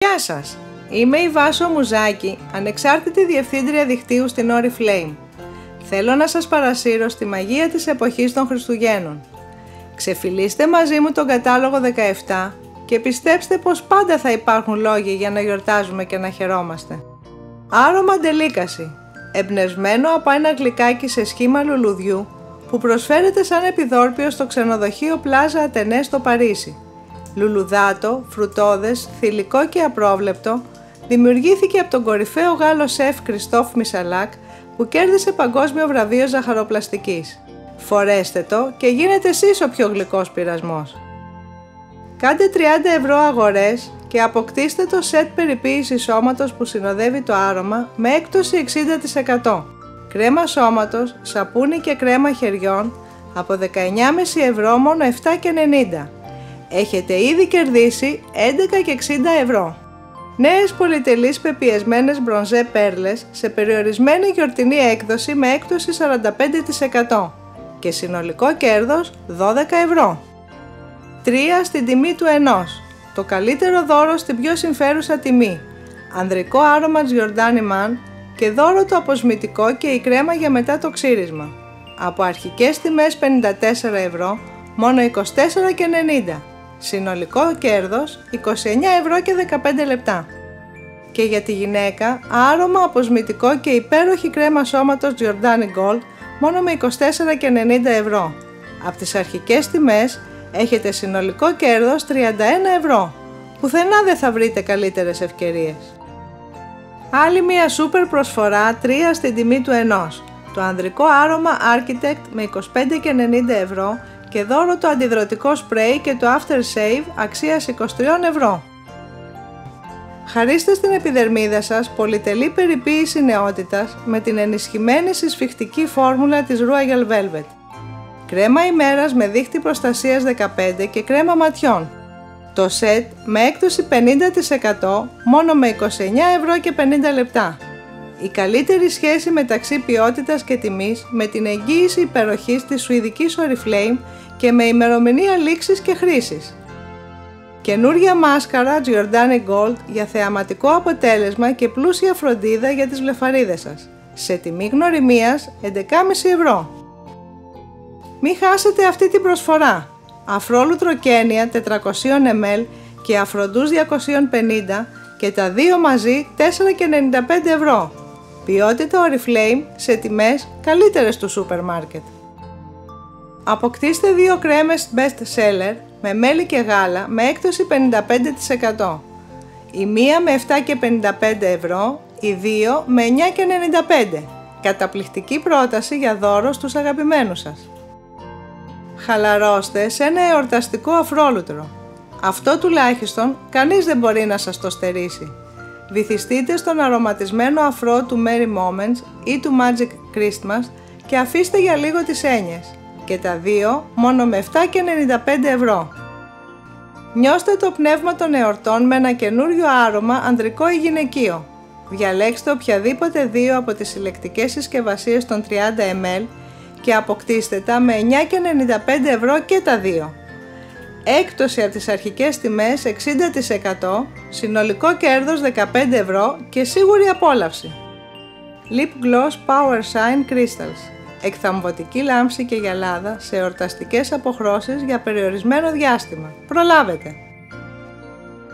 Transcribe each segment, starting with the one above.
Γεια σας! Είμαι η Βάσο Μουζάκη, ανεξάρτητη διευθύντρια δικτύου στην Oriflame. Θέλω να σας παρασύρω στη μαγεία της εποχής των Χριστουγέννων. Ξεφυλίστε μαζί μου τον κατάλογο 17 και πιστέψτε πως πάντα θα υπάρχουν λόγοι για να γιορτάζουμε και να χαιρόμαστε. Άρωμα Delicacy, εμπνευσμένο από ένα γλυκάκι σε σχήμα λουλουδιού που προσφέρεται σαν επιδόρπιο στο ξενοδοχείο Plaza Athénée στο Παρίσι. Λουλουδάτο, φρουτόδες, θηλυκό και απρόβλεπτο, δημιουργήθηκε από τον κορυφαίο Γάλλο σεφ Christophe Missalak που κέρδισε παγκόσμιο βραβείο ζαχαροπλαστικής. Φορέστε το και γίνετε εσείς ο πιο γλυκός πειρασμός. Κάντε 30 ευρώ αγορές και αποκτήστε το σετ περιποίησης σώματος που συνοδεύει το άρωμα με έκπτωση 60%. Κρέμα σώματος, σαπούνι και κρέμα χεριών από 19,5 ευρώ μόνο 7,90. Έχετε ήδη κερδίσει 11 και 60 ευρώ. Νέες πολυτελείς πεπιεσμένες μπρονζέ πέρλες σε περιορισμένη γιορτινή έκδοση με έκπτωση 45% και συνολικό κέρδος 12 ευρώ. 3 στην τιμή του ενός. Το καλύτερο δώρο στην πιο συμφέρουσα τιμή. Ανδρικό άρωμα Giordani Man και δώρο το αποσμητικό και η κρέμα για μετά το ξύρισμα. Από αρχικές τιμές 54 ευρώ, μόνο 24,90. Συνολικό κέρδος 29 ευρώ και 15 λεπτά. Και για τη γυναίκα, άρωμα, αποσμητικό και υπέροχη κρέμα σώματος Giordani Gold μόνο με 24,90 ευρώ. Από τις αρχικές τιμές έχετε συνολικό κέρδος 31 ευρώ. Πουθενά δεν θα βρείτε καλύτερες ευκαιρίες. Άλλη μια σούπερ προσφορά 3 στην τιμή του ενός. Το ανδρικό άρωμα Architect με 25,90 ευρώ και δώρο το αντιδροτικό σπρέι και το After Shave αξίας 23 ευρώ. Χαρίστε στην επιδερμίδα σας πολυτελή περιποίηση νεότητας με την ενισχυμένη συσφιχτική φόρμουλα της Royal Velvet. Κρέμα ημέρας με δίχτυ προστασίας 15 και κρέμα ματιών. Το σετ με έκπτωση 50% μόνο με 29 ευρώ και 50 λεπτά. Η καλύτερη σχέση μεταξύ ποιότητας και τιμής με την εγγύηση υπεροχής της σουηδικής Oriflame και με ημερομηνία λήξης και χρήσης. Καινούρια μάσκαρα Giordani Gold για θεαματικό αποτέλεσμα και πλούσια φροντίδα για τις βλεφαρίδες σας. Σε τιμή γνωριμίας 11,5 ευρώ. Μην χάσετε αυτή την προσφορά. Αφρόλουτρο Κένια 400 ml και αφροντούς 250 και τα δύο μαζί 4,95 ευρώ. Ποιότητα Oriflame σε τιμές καλύτερες του σούπερ μάρκετ. Αποκτήστε 2 κρέμες best seller με μέλι και γάλα με έκπτωση 55%. Η μία με 7,55 ευρώ, οι δύο με 9,95. Καταπληκτική πρόταση για δώρο στους αγαπημένους σας. Χαλαρώστε σε ένα εορταστικό αφρόλουτρο. Αυτό τουλάχιστον κανείς δεν μπορεί να σας το στερήσει. Βυθιστείτε στον αρωματισμένο αφρό του Merry Moments ή του Magic Christmas και αφήστε για λίγο τις έννοιες. Και τα δύο μόνο με 7,95 ευρώ. Νιώστε το πνεύμα των εορτών με ένα καινούριο άρωμα ανδρικό ή γυναικείο. Διαλέξτε οποιαδήποτε δύο από τις συλλεκτικές συσκευασίες των 30 ml και αποκτήστε τα με 9,95 ευρώ και τα δύο. Έκπτωση από τις αρχικές τιμές 60%, συνολικό κέρδος 15 ευρώ και σίγουρη απόλαυση. Lip Gloss Power Shine Crystals. Εκθαμβωτική λάμψη και γυαλάδα σε εορταστικές αποχρώσεις για περιορισμένο διάστημα. Προλάβετε!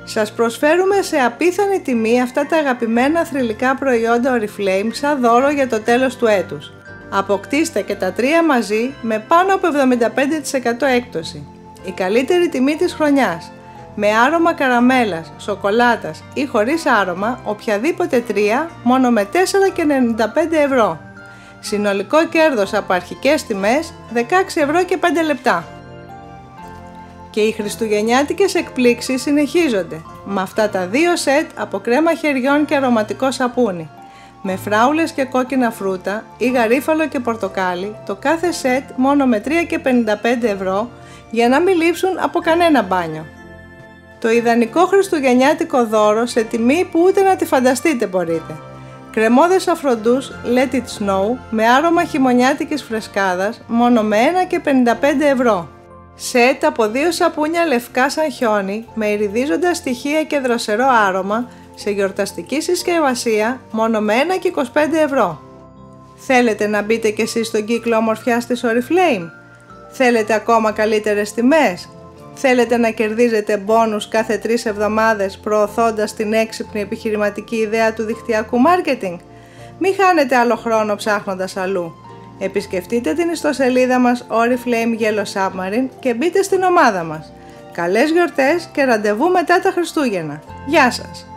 Σας προσφέρουμε σε απίθανη τιμή αυτά τα αγαπημένα θρυλικά προϊόντα Oriflame σαν δώρο για το τέλος του έτους. Αποκτήστε και τα τρία μαζί με πάνω από 75% έκπτωση. Η καλύτερη τιμή της χρονιάς. Με άρωμα καραμέλας, σοκολάτας ή χωρίς άρωμα, οποιαδήποτε τρία μόνο με 4,95 ευρώ. Συνολικό κέρδος από αρχικές τιμές 16 ευρώ και 5 λεπτά. Και οι χριστουγεννιάτικες εκπλήξεις συνεχίζονται με αυτά τα δύο σετ από κρέμα χεριών και αρωματικό σαπούνι. Με φράουλες και κόκκινα φρούτα ή γαρίφαλο και πορτοκάλι, το κάθε σετ μόνο με 3,55 ευρώ για να μην λείψουν από κανένα μπάνιο. Το ιδανικό χριστουγεννιάτικο δώρο σε τιμή που ούτε να τη φανταστείτε μπορείτε. Κρεμώδες αφροντούς Let It Snow με άρωμα χειμωνιάτικης φρεσκάδας μόνο με 1,55 ευρώ. Σετ από 2 σαπούνια λευκά σαν χιόνι με ηριδίζοντα στοιχεία και δροσερό άρωμα σε γιορταστική συσκευασία μόνο με 1 και 25 ευρώ. Θέλετε να μπείτε κι εσείς στον κύκλο ομορφιάς της Oriflame? Θέλετε ακόμα καλύτερες τιμές? Θέλετε να κερδίζετε μπόνους κάθε 3 εβδομάδες προωθώντας την έξυπνη επιχειρηματική ιδέα του δικτυακού μάρκετινγκ? Μην χάνετε άλλο χρόνο ψάχνοντας αλλού. Επισκεφτείτε την ιστοσελίδα μας Oriflame Yellow Submarine και μπείτε στην ομάδα μας. Καλές γιορτές και ραντεβού μετά τα Χριστούγεννα. Γεια σας!